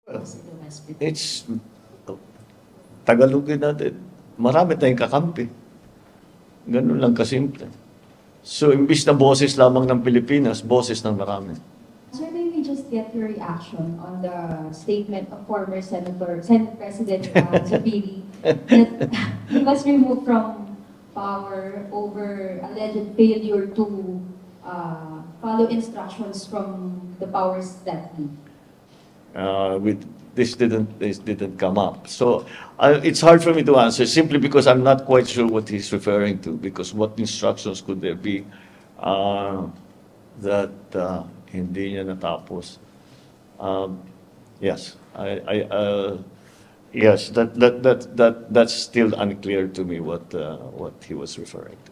It's Tagalogin natin. Marami tayong kakampi. Ganun lang kasimple. So, imbis na boses lamang ng Pilipinas, boses ng marami. Sir, may we just get your reaction on the statement of former Senate President Zubiri that he was removed from power over alleged failure to follow instructions from the powers that be? With this didn't come up. So it's hard for me to answer simply because I'm not quite sure what he's referring to. Because what instructions could there be that hindi niya natapos? Yes, yes, that's still unclear to me what he was referring to.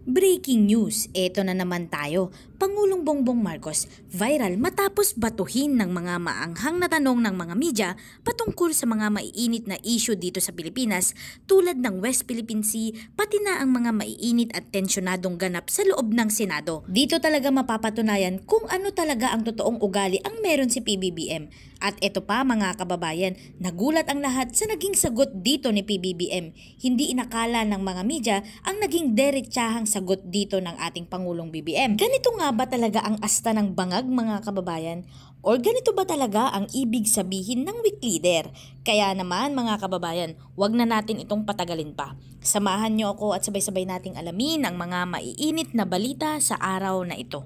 Breaking news, eto na naman tayo. Pangulong Bongbong Marcos, viral matapos batuhin ng mga maanghang na tanong ng mga media patungkol sa mga maiinit na issue dito sa Pilipinas tulad ng West Philippine Sea, pati na ang mga maiinit at tensyonadong ganap sa loob ng Senado. Dito talaga mapapatunayan kung ano talaga ang totoong ugali ang meron si PBBM. At eto pa mga kababayan, nagulat ang lahat sa naging sagot dito ni PBBM. Hindi inakala ng mga media ang naging derechahang sagot dito ng ating Pangulong BBM. Ganito nga ba talaga ang asta ng bangag mga kababayan? Or ganito ba talaga ang ibig sabihin ng weak leader? Kaya naman mga kababayan, wag na natin itong patagalin pa. Samahan niyo ako at sabay-sabay nating alamin ang mga maiinit na balita sa araw na ito.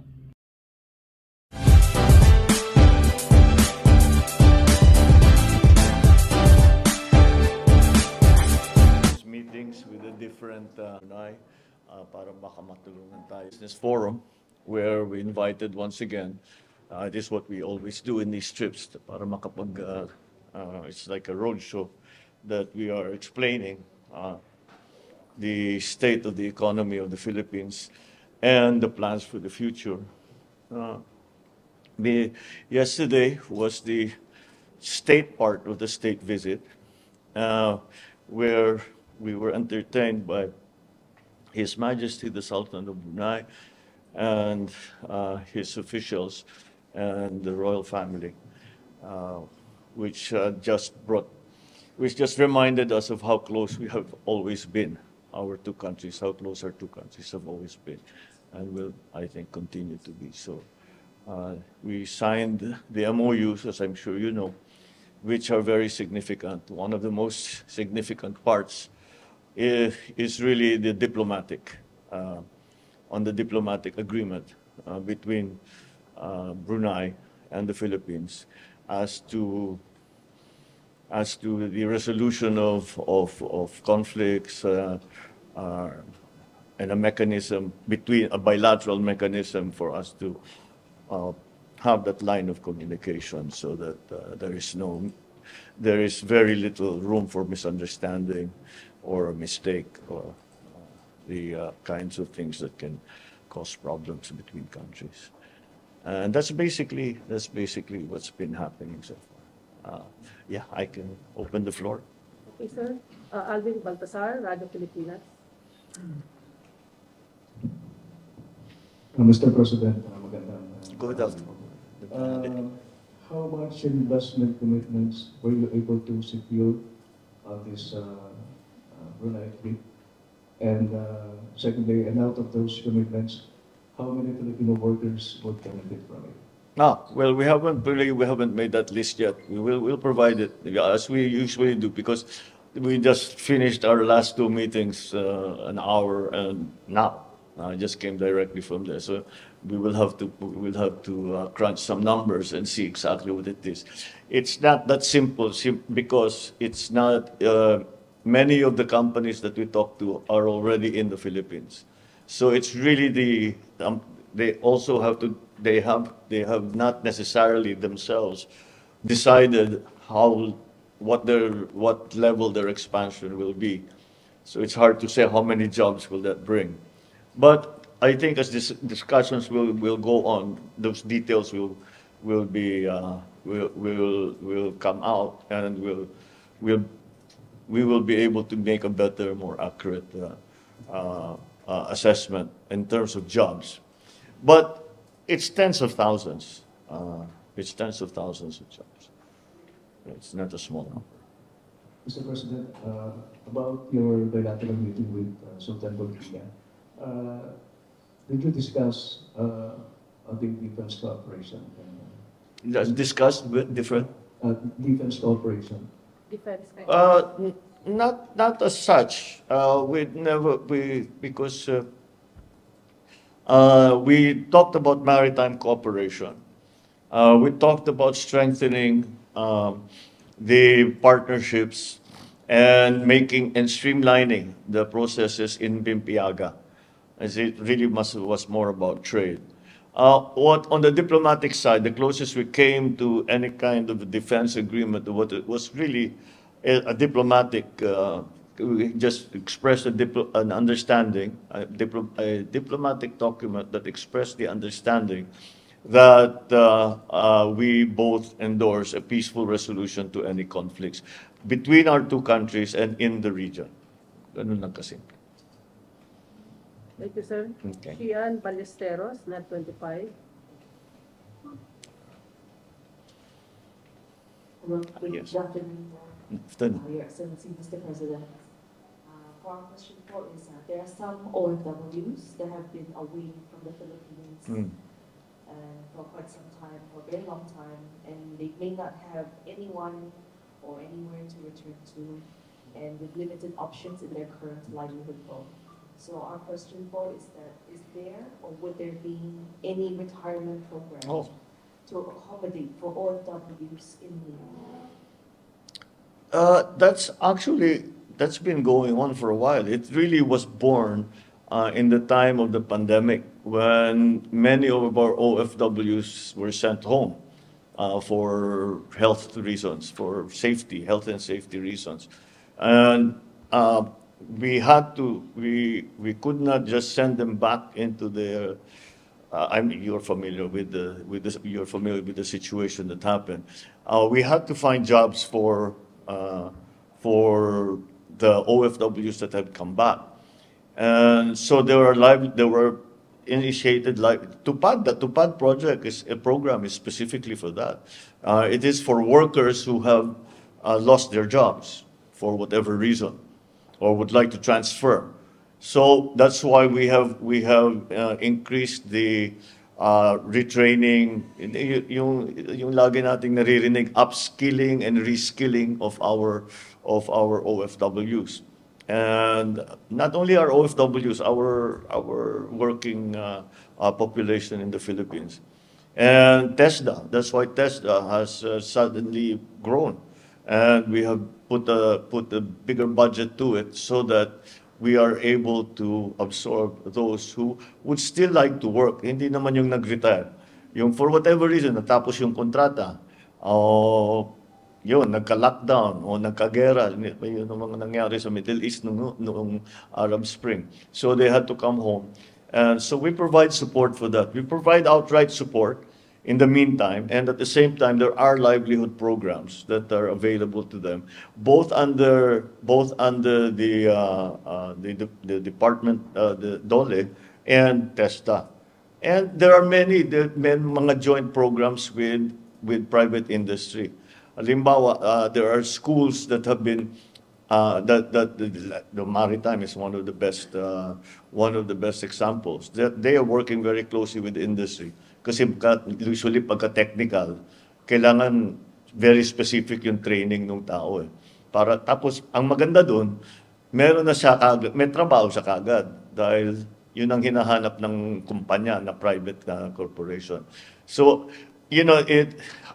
Meetings with the different para baka matulungan tayo. Business forum where we invited once again. This is what we always do in these trips para makapag it's like a road show that we are explaining the state of the economy of the Philippines and the plans for the future. Yesterday was the state part of the state visit, where we were entertained by His Majesty the Sultan of Brunei and his officials and the royal family, which just reminded us of how close we have always been, our two countries, how close our two countries have always been, and will, I think, continue to be so. We signed the MOUs, as I'm sure you know, which are very significant. One of the most significant parts is really the diplomatic, on the diplomatic agreement between Brunei and the Philippines as to the resolution of conflicts and a mechanism a bilateral mechanism for us to have that line of communication so that there is very little room for misunderstanding or a mistake or the kinds of things that can cause problems between countries. And that's basically what's been happening so far. Yeah, I can open the floor. Okay, sir. Alvin Baltasar, Radio Pilipinas. Mr. President, magandang Good afternoon. how much investment commitments were you able to secure on this Brunei trip? And secondly, and out of those commitments, how many Filipino workers would benefit from it? Well, we haven't made that list yet. We'll provide it as we usually do because we just finished our last two meetings an hour and now. I just came directly from there, so we will have to crunch some numbers and see exactly what it is. It's not that simple because it's not. Many of the companies that we talk to are already in the Philippines, so it's really they also have to. They have not necessarily themselves decided what level their expansion will be. So it's hard to say how many jobs will that bring. But I think as discussions will go on, those details will come out, and we will be able to make a better, more accurate assessment in terms of jobs. But it's tens of thousands. It's tens of thousands of jobs. It's not a small number. Mr. President, about your bilateral meeting with Sultan Bolkiah, did you discuss the defense cooperation? Discussed with different. Defense cooperation. Defense. Not as such. Because we talked about maritime cooperation. We talked about strengthening the partnerships and making and streamlining the processes in Bimpiaga, as it really was more about trade. What on the diplomatic side, the closest we came to any kind of defense agreement, what it was really a diplomatic. We just expressed an understanding, a diplomatic document that expressed the understanding that we both endorse a peaceful resolution to any conflicts between our two countries and in the region. Ganun lang kasimple. Thank you, sir. Okay. Kian Ballesteros, Net 25. Hello, Yes. good afternoon, Afternoon. Your Excellency, Mr. President. For our question po is, there are some OFWs that have been away from the Philippines Mm. for quite some time, for a very long time, and they may not have anyone or anywhere to return to, and with limited options in their current livelihood po. So our question po is that, is there or would there be any retirement program Oh. to accommodate for OFWs in need? That's been going on for a while. It really was born in the time of the pandemic when many of our OFWs were sent home for health reasons, for safety, health and safety reasons. And we could not just send them back into their, you're familiar with the situation that happened. We had to find jobs for the OFWs that had come back. And so there were initiated like TUPAD. The TUPAD project is a program is specifically for that. It is for workers who have lost their jobs for whatever reason or would like to transfer. So that's why we have increased the retraining, yung lagi nating naririnig, upskilling and reskilling of our OFWs. And not only our OFWs, our working population in the Philippines. And TESDA, that's why TESDA has suddenly grown. And we have put a bigger budget to it so that we are able to absorb those who would still like to work. Hindi naman yung nag-retire. Yung for whatever reason, natapos yung kontrata, o yun, nagka-lockdown, o nagka-gera, yun ang mga nangyari sa Middle East noong Arab Spring. So they had to come home. And so we provide support for that. We provide outright support in the meantime, and at the same time, there are livelihood programs that are available to them, both under the department, the DOLE, and TESTA. And there are many mga joint programs with private industry. Halimbawa, there are schools that have been the maritime is one of the best examples. That they are working very closely with industry. Kasi usually pagka-technical, kailangan very specific yung training ng tao eh. Tapos, ang maganda doon, meron na siya kagad, may trabaho siya kagad dahil yun ang hinahanap ng kumpanya na private corporation. So,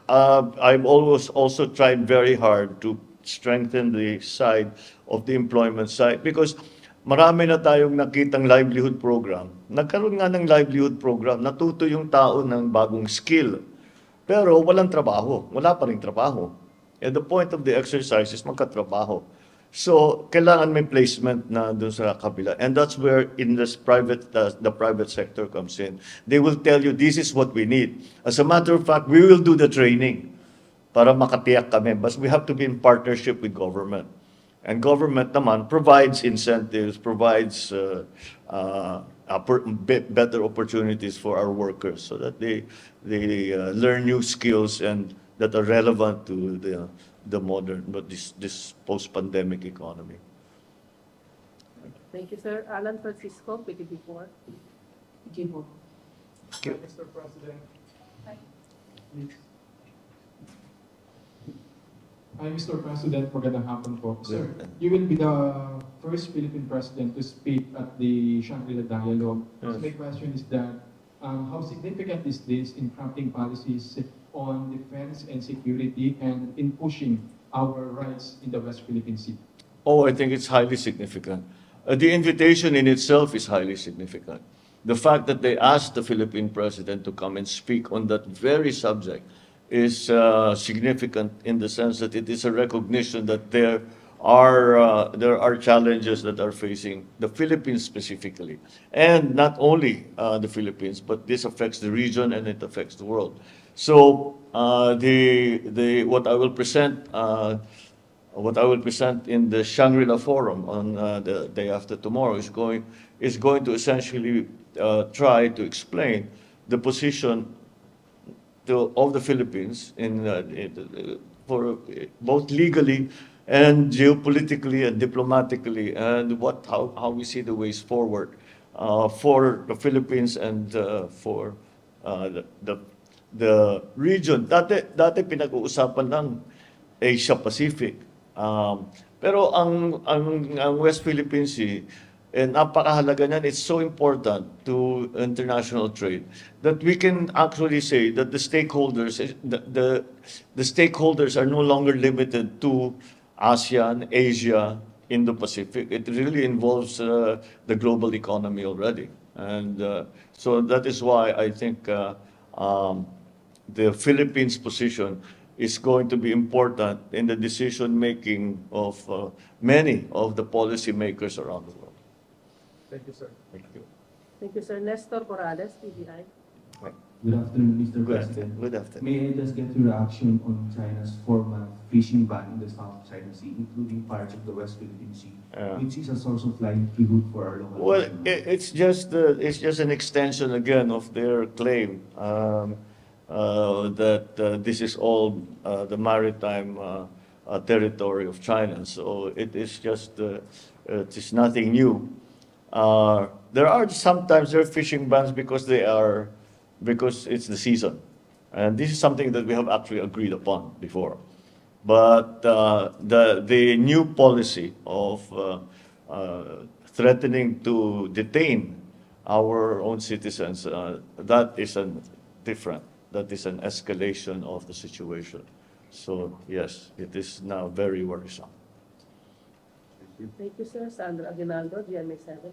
I've always also tried very hard to strengthen the side of the employment side because marami na tayong nakitang livelihood program. Nagkaroon nga ng livelihood program, natuto yung tao ng bagong skill. Pero walang trabaho, wala pa rin trabaho. And the point of the exercise is magkatrabaho. So, kailangan may placement na dun sa kabila. And that's where in this the private sector comes in. They will tell you, this is what we need. As a matter of fact, we will do the training para makatiyak kami. But we have to be in partnership with government. And government naman provides incentives, provides better opportunities for our workers so that they learn new skills and that are relevant to the modern, but this post-pandemic economy. Thank you, sir. Alan Francisco, PTV4. Thank you po. Thank you. Mr. President. Hi, Mr. President. Magandang hapon po. Sir, you will be the first Philippine president to speak at the Shangri-La Dialogue. Yes. So my question is that, how significant is this in crafting policies on defense and security and in pushing our rights in the West Philippine Sea? Oh, I think it's highly significant. The invitation in itself is highly significant. The fact that they asked the Philippine president to come and speak on that very subject is significant in the sense that it is a recognition that there are challenges that are facing the Philippines specifically, and not only the Philippines, but this affects the region and it affects the world. So what I will present. What I will present in the Shangri-La Forum on the day after tomorrow is going to essentially try to explain the position of the Philippines for both legally and geopolitically and diplomatically, and how we see the ways forward for the Philippines and for the region. Dati pinag-uusapan ng Asia Pacific. Pero ang West Philippine Sea, napakahalaga niyan. It's so important to international trade that we can actually say that the stakeholders are no longer limited to ASEAN, Asia, Indo-Pacific. It really involves the global economy already. And so that is why I think the Philippines' position is going to be important in the decision-making of many of the policymakers around the world. Thank you, sir. Thank you. Thank you, sir. Nestor Corrales, TVI. Good afternoon, Mr. Good President. afternoon. Good afternoon. May I just get your reaction on China's formal fishing ban in the South China Sea, including parts of the West Philippine Sea, which is a source of livelihood for our local Well, economy? it's just an extension again of their claim that this is all the maritime territory of China. So it is just it is nothing new. There are fishing bans because it's the season, and this is something that we have actually agreed upon before. But the new policy of threatening to detain our own citizens, that is an escalation of the situation. So yes, it is now very worrisome. Thank you, sir. Sandra Aguinaldo, GMA7.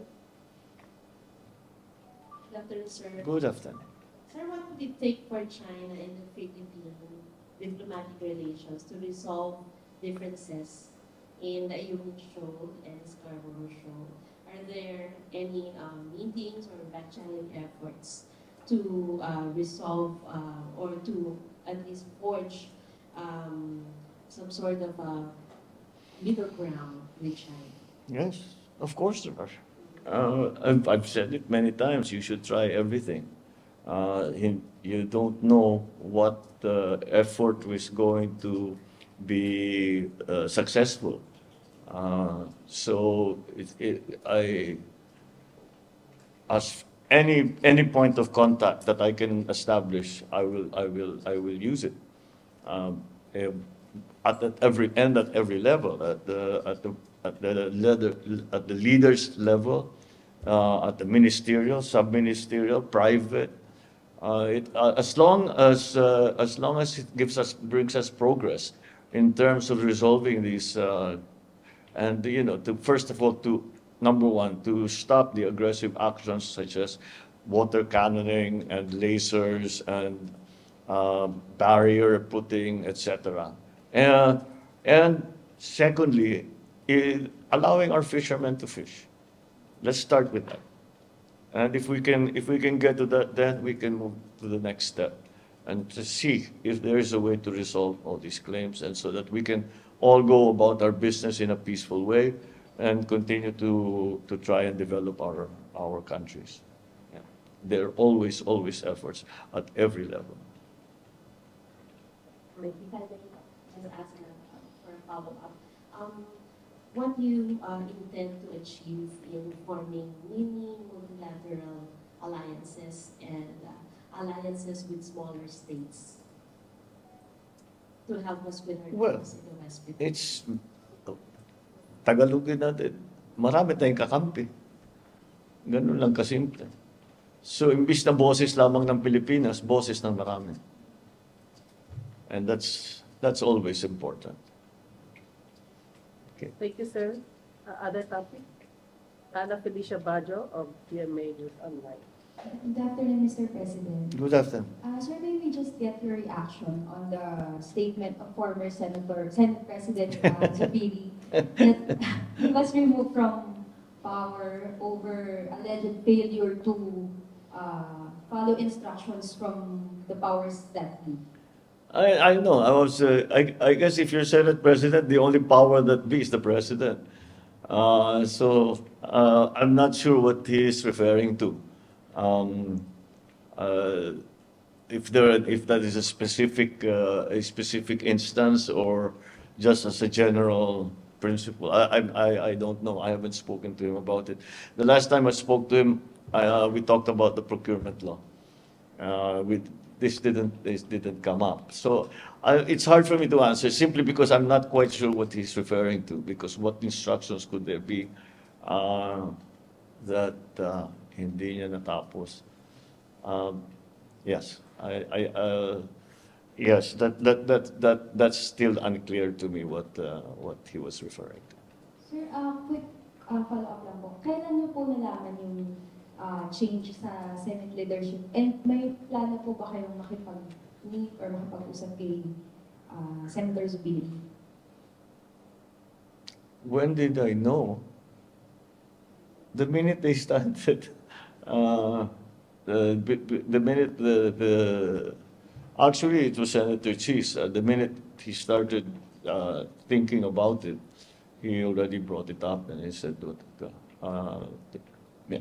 Good afternoon, sir. Good afternoon. Sir, what would it take for China and the Philippine diplomatic relations to resolve differences in the Ayungin Shoal and Scarborough Shoal? Are there any meetings or back-channeling efforts to resolve or to at least forge some sort of middle ground with China? Yes, of course there are. I've said it many times. You should try everything. You don't know what effort is going to be successful. So as any point of contact that I can establish, I will use it. At every level, at the leaders level, at the ministerial, sub-ministerial, private. As long as it brings us progress in terms of resolving these, and first of all, number one, to stop the aggressive actions such as water cannoning and lasers and barrier putting, etc. And secondly, allowing our fishermen to fish. Let's start with that. And if we can get to that, then we can move to the next step and to see if there is a way to resolve all these claims, and so that we can all go about our business in a peaceful way and continue to try and develop our countries. Yeah. There are always efforts at every level. Maybe. If I may just ask for a follow-up. What do you intend to achieve in forming mini multilateral alliances and alliances with smaller states to help us with our Well, goals in the West? It's, Tagalogin natin, marami tayong kakampi. Ganun lang kasimple. So, imbis na boses lamang ng Pilipinas, boses ng marami. And that's always important. Thank you, sir. Other topic? Ana Felicia Bajo of GMA News Online. Good afternoon, Mr. President. Good afternoon. Sir, may we just get your reaction on the statement of former Senate President Zubiri that he was removed from power over alleged failure to follow instructions from the powers that be? I know. I guess if you're Senate President, the only power that be is the President. I'm not sure what he is referring to. If that is a specific instance or just as a general principle, I don't know. I haven't spoken to him about it. The last time I spoke to him, we talked about the procurement law. This didn't come up. So it's hard for me to answer simply because I'm not quite sure what he's referring to, because what instructions could there be that hindi niya natapos? Yes, yes, that's still unclear to me what he was referring to. Sir, quick follow-up lang po. Kailan niyo po nalaman yung change sa Senate leadership? And may plano po ba kayong makipag-meet or makipag-usap kay Senator Zubiri? When did I know? The minute they started, the minute actually it was Senator Cheese. The minute he started thinking about it, he already brought it up and he said,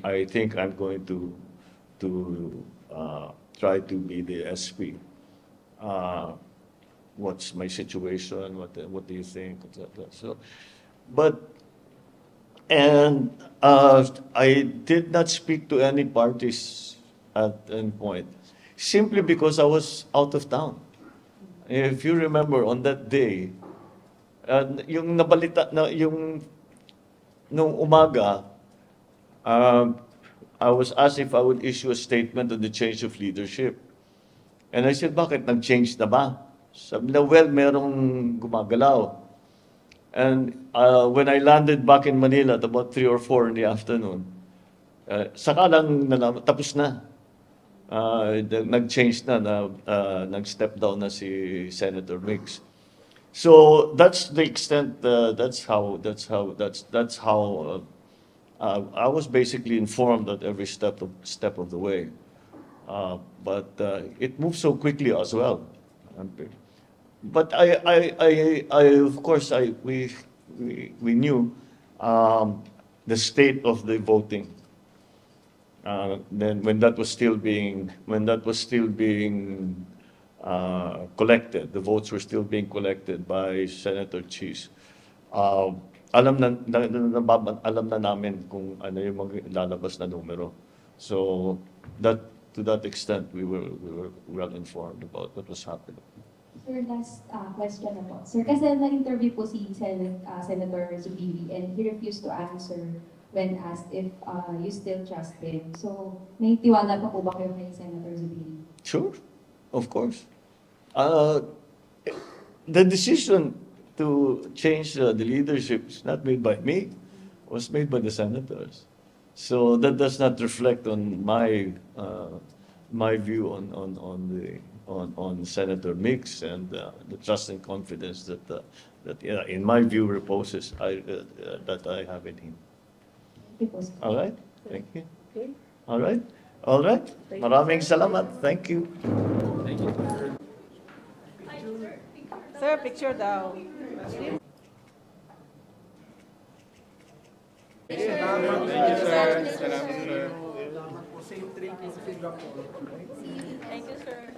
I think I'm going to try to be the SP. What's my situation? What do you think? So, I did not speak to any parties at any point, simply because I was out of town. If you remember, on that day, yung nabalita na yung nung umaga, I was asked if I would issue a statement on the change of leadership. And I said, bakit? Nag-change na ba? Sabi na, well, merong gumagalaw. And when I landed back in Manila at about 3 or 4 in the afternoon, saka lang nalaman, tapos na. Nag-change na, nag-step down na si Senator Mix. So that's the extent. That's how I was basically informed at every step of the way. But it moved so quickly as well. But of course, we knew the state of the voting. Then when that was still being collected, the votes were still being collected by Senator Cheese. Alam na namin kung ano yung lalabas na numero. So to that extent, we were well informed about what was happening. Sir, last question na po. Sir, kasi na-interview po si Senator Zubiri and he refused to answer when asked if you still trust him. So, may tiwala pa po ba kayo kay Senator Zubiri? Sure, of course. The decision to change the leadership is not made by me. It was made by the senators. So that does not reflect on my view on Senator Mix and the trust and confidence that in my view reposes that I have in him. All right. Thank you. Okay. All right. All right. Maraming salamat. Thank you. Thank you. Sir, picture daw. Thank you, sir. Salamat, sir. Thank you, sir.